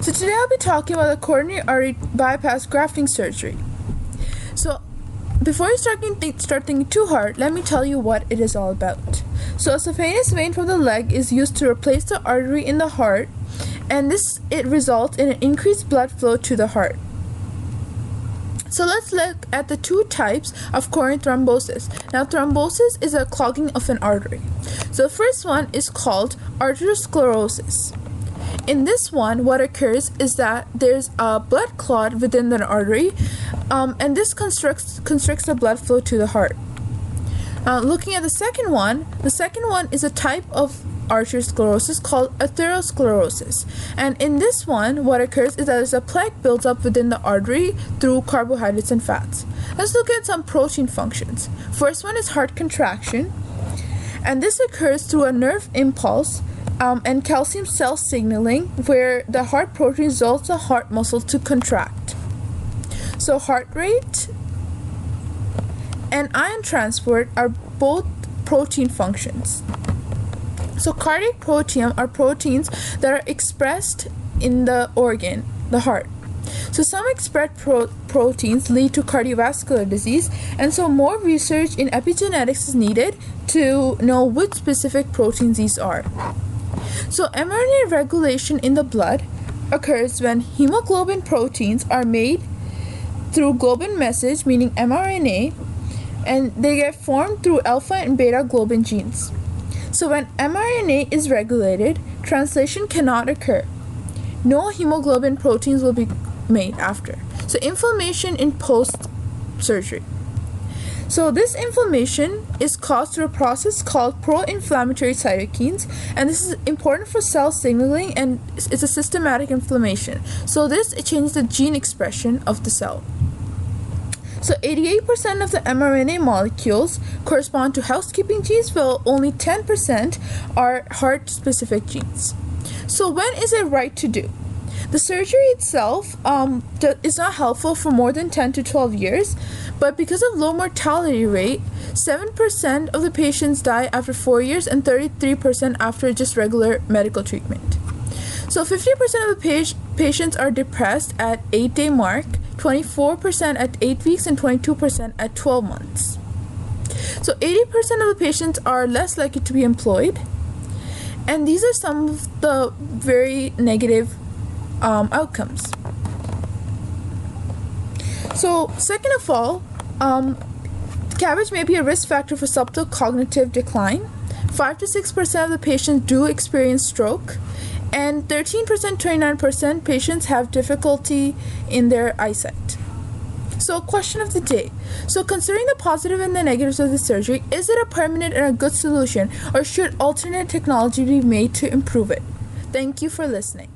So today I'll be talking about the coronary artery bypass grafting surgery. So before you start thinking too hard, let me tell you what it is all about. So a saphenous vein from the leg is used to replace the artery in the heart, and it results in an increased blood flow to the heart. So let's look at the two types of coronary thrombosis. Now, thrombosis is a clogging of an artery. So the first one is called arteriosclerosis. In this one, what occurs is that there's a blood clot within the artery, and this constricts the blood flow to the heart. Looking at the second one is a type of arteriosclerosis called atherosclerosis. And in this one, what occurs is that there's a plaque builds up within the artery through carbohydrates and fats. Let's look at some protein functions. First one is heart contraction, and this occurs through a nerve impulse and calcium cell signaling, where the heart protein results the heart muscle to contract. So heart rate and ion transport are both protein functions. So cardiac protein are proteins that are expressed in the organ, the heart. So some expressed proteins lead to cardiovascular disease, and so more research in epigenetics is needed to know which specific proteins these are. So mRNA regulation in the blood occurs when hemoglobin proteins are made through globin message, meaning mRNA, and they get formed through alpha and beta globin genes. So when mRNA is regulated, translation cannot occur. No hemoglobin proteins will be made after. So inflammation in post-surgery. So this inflammation is caused through a process called pro-inflammatory cytokines, and this is important for cell signaling, and it's a systematic inflammation. So it changes the gene expression of the cell. So 88% of the mRNA molecules correspond to housekeeping genes, while only 10% are heart-specific genes. So when is it right to do? The surgery itself is not helpful for more than 10 to 12 years, but because of low mortality rate, 7% of the patients die after 4 years and 33% after just regular medical treatment. So 50% of the patients are depressed at 8-day mark, 24% at 8 weeks, and 22% at 12 months. So 80% of the patients are less likely to be employed, and these are some of the very negative outcomes. So second of all, CABG may be a risk factor for subtle cognitive decline. 5 to 6% of the patients do experience stroke, and 13%, 29% patients have difficulty in their eyesight. So question of the day. So considering the positive and the negatives of the surgery, is it a permanent and a good solution, or should alternate technology be made to improve it? Thank you for listening.